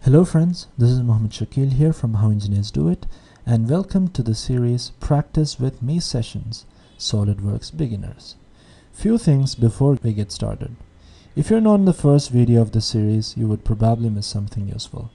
Hello friends, this is Mohammed Shakil here from How Engineers Do It, and welcome to the series Practice with Me Sessions, SolidWorks Beginners. Few things before we get started. If you're not in the first video of the series, you would probably miss something useful.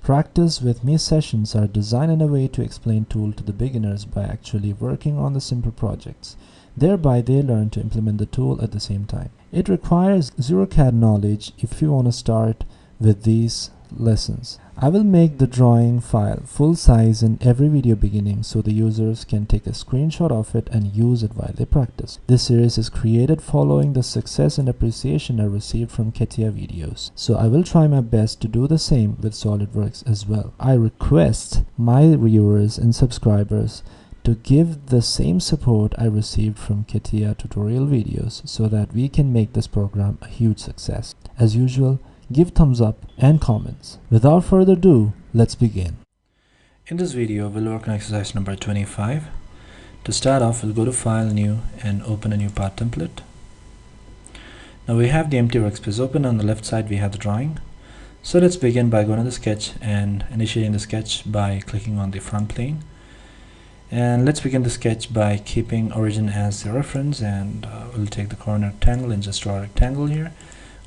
Practice with Me sessions are designed in a way to explain tool to the beginners by actually working on the simple projects. Thereby they learn to implement the tool at the same time. It requires zero CAD knowledge if you want to start with these lessons. I will make the drawing file full size in every video beginning so the users can take a screenshot of it and use it while they practice. This series is created following the success and appreciation I received from CAPA videos, so I will try my best to do the same with SolidWorks as well. I request my viewers and subscribers to give the same support I received from CAPA tutorial videos so that we can make this program a huge success. As usual, give thumbs up and comments. Without further ado, let's begin. In this video, we'll work on exercise number 25. To start off, we'll go to File, New, and open a new part template. Now we have the empty workspace open. On the left side, we have the drawing. So let's begin by going to the sketch and initiating the sketch by clicking on the front plane. And let's begin the sketch by keeping origin as the reference, and we'll take the corner rectangle and just draw a rectangle here.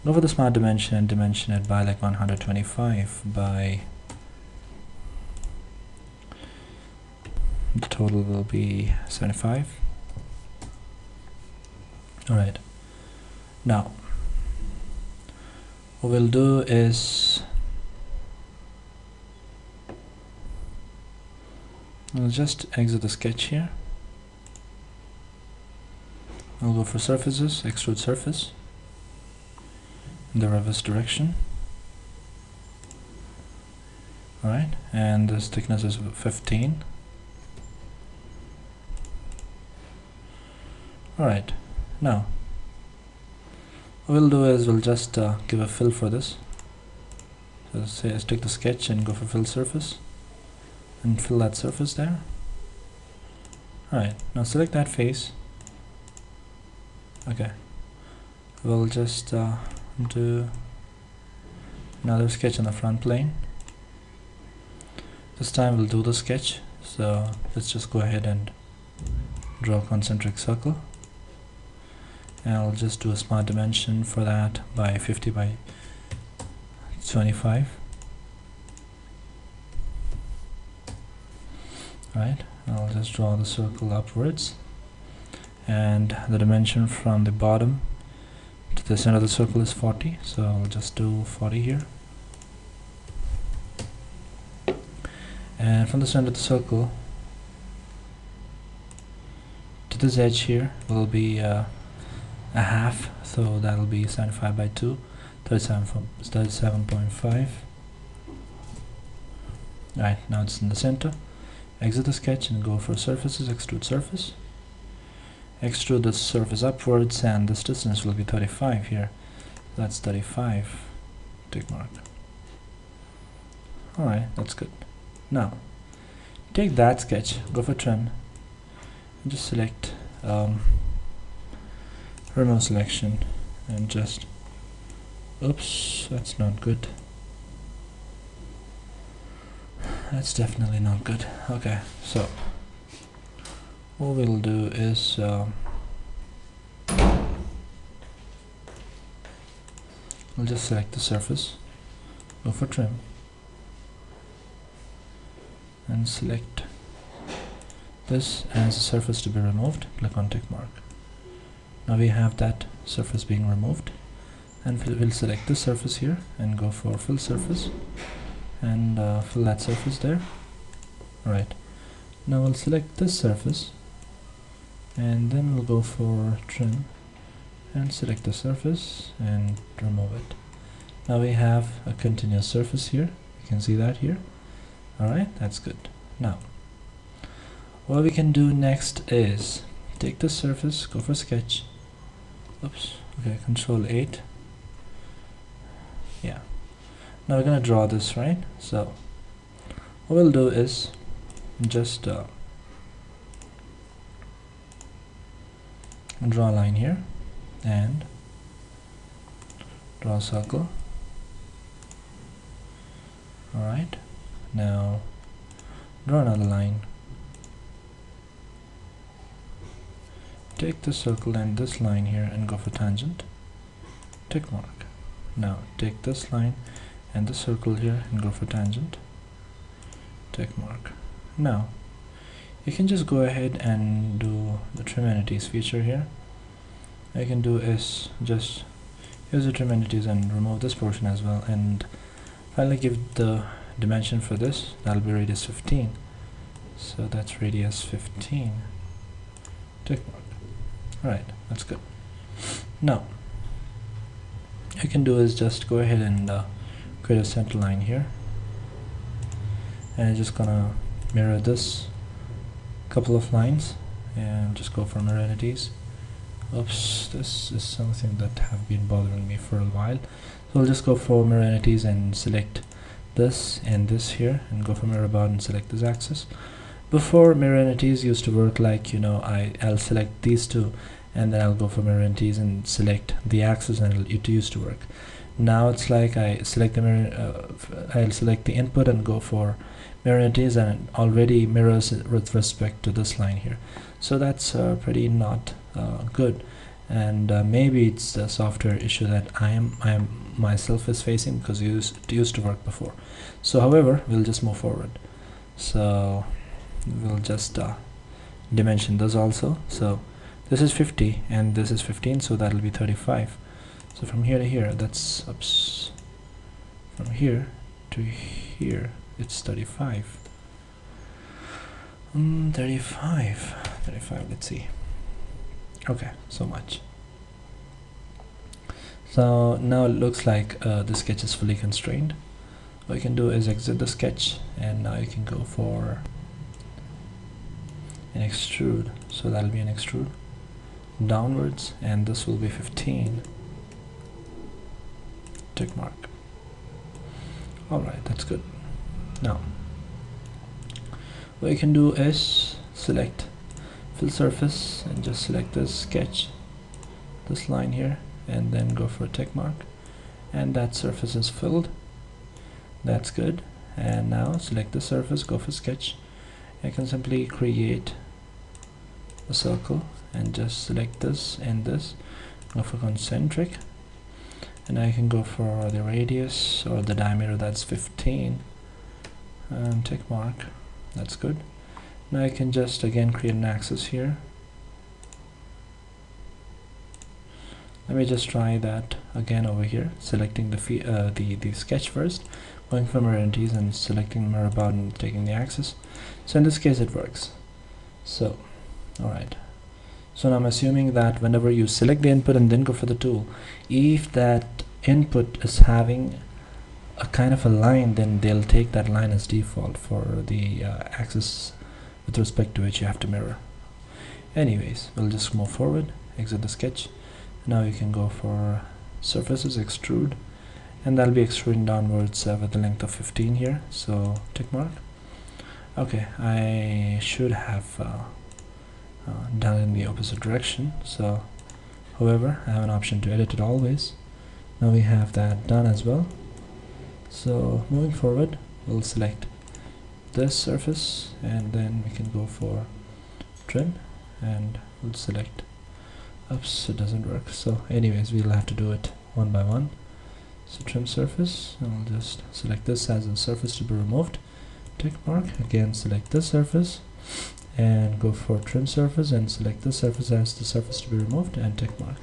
Go for the smart dimension and dimension it by like 125 by, the total will be 75. Alright, now what we'll do is we'll just exit the sketch here. I'll go for surfaces, extrude surface in the reverse direction. Alright, and this thickness is 15. Alright, now what we'll do is we'll just give a fill for this. So say let's take the sketch and go for fill surface and fill that surface there. Alright, now select that face. Okay, we'll just do another sketch on the front plane. This time we'll do the sketch, so let's just go ahead and draw a concentric circle, and I'll just do a smart dimension for that by 50 by 25. Right, I'll just draw the circle upwards, and the dimension from the bottom to the center of the circle is 40, so I'll just do 40 here, and from the center of the circle to this edge here will be a half, so that'll be 75 by 2, 37.5. Alright, now it's in the center. Exit the sketch and go for surfaces, extrude surface. Extrude the surface upwards, and this distance will be 35 here. That's 35. Tick mark. Alright, that's good. Now take that sketch, go for trim, and just select remove selection, and just oops, that's not good. That's definitely not good. Okay, so what we'll do is we'll just select the surface, go for trim, and select this as a surface to be removed. Click on tick mark. Now we have that surface being removed, and we'll select this surface here and go for fill surface and fill that surface there. Alright, now we'll select this surface and then we'll go for trim and select the surface and remove it. Now we have a continuous surface here. You can see that here. Alright, that's good. Now what we can do next is take this surface, go for sketch. Oops, okay, Control 8. Yeah, now we're gonna draw this, right? So what we'll do is just draw a line here and draw a circle, Alright, now draw another line. Take this circle and this line here and go for tangent. Tick mark. Now take this line and this circle here and go for tangent. Tick mark. Now you can just go ahead and do the trim entities feature here. I can do is just use the trim entities and remove this portion as well, and finally give the dimension for this. That'll be radius 15. So that's radius 15. Tick mark. Alright, that's good. Now what you can do is just go ahead and create a center line here, and I'm just gonna mirror this couple of lines and just go for mirror entities. Oops, this is something that have been bothering me for a while, so I'll just go for mirror entities and select this and this here and go for mirror about and select this axis. Before, mirror entities used to work like, you know, I'll select these two and then I'll go for mirror entities and select the axis, and it used to work. Now it's like I select the mirror, I'll select the input and go for mirror entities, and it already mirrors it with respect to this line here. So that's pretty not good, and maybe it's the software issue that I am myself is facing, because it used to work before. So however, we'll just move forward. So we'll just dimension this also. So this is 50 and this is 15, so that'll be 35. So from here to here, that's ups. From here to here, it's 35. 35. Let's see. Okay, so much. So now it looks like the sketch is fully constrained. What you can do is exit the sketch, and now you can go for an extrude. So that'll be an extrude downwards, and this will be 15. Tick mark. Alright, that's good. Now what you can do is select fill surface and just select this sketch, this line here, and then go for a tick mark, and that surface is filled. That's good. And now select the surface, go for sketch. I can simply create a circle and just select this and this, go for concentric, and I can go for the radius or the diameter, that's 15, and tick mark. That's good. Now I can just again create an axis here. Let me just try that again over here, selecting the sketch first, going for mirror entities and selecting mirror about and taking the axis. So in this case it works. So alright, so now I'm assuming that whenever you select the input and then go for the tool, if that input is having a kind of a line, then they'll take that line as default for the axis with respect to which you have to mirror. Anyways, we'll just move forward, exit the sketch. Now you can go for surfaces, extrude, and that'll be extruding downwards with the length of 15 here, so tick mark. Okay, I should have done it in the opposite direction, so however, I have an option to edit it always. Now we have that done as well. So moving forward, we'll select this surface, and then we can go for trim, and we'll select, oops, it doesn't work. So anyways, we'll have to do it one by one. So trim surface, and we'll just select this as a surface to be removed, tick mark, again select this surface and go for trim surface and select this surface as the surface to be removed, and tick mark.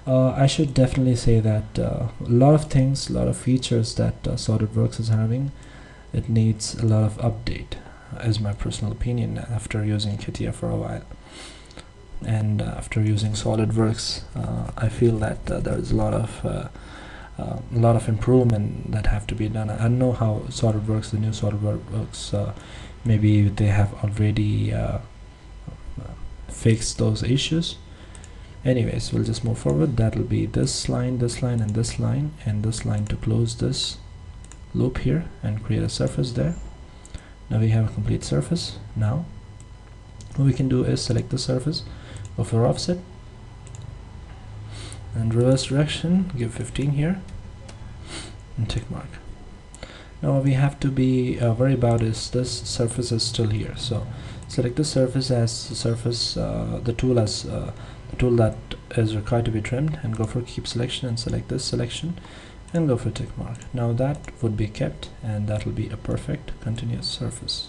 I should definitely say that a lot of things, a lot of features that SolidWorks is having, it needs a lot of update, is my personal opinion, after using CAPAs for a while. And after using SolidWorks, I feel that there is a lot of improvement that have to be done. I don't know how SolidWorks, the new SolidWorks, maybe they have already fixed those issues. Anyways, we'll just move forward. That'll be this line, and this line, and this line to close this loop here and create a surface there. Now we have a complete surface. Now what we can do is select the surface, go for offset, and reverse direction, give 15 here, and tick mark. Now what we have to be worried about is this surface is still here. So select the surface as the surface, the tool that is required to be trimmed, and go for keep selection and select this selection and go for tick mark. Now that would be kept, and that will be a perfect continuous surface.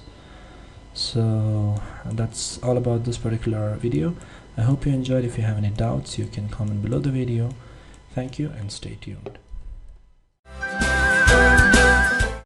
So that's all about this particular video. I hope you enjoyed. If you have any doubts, you can comment below the video. Thank you and stay tuned.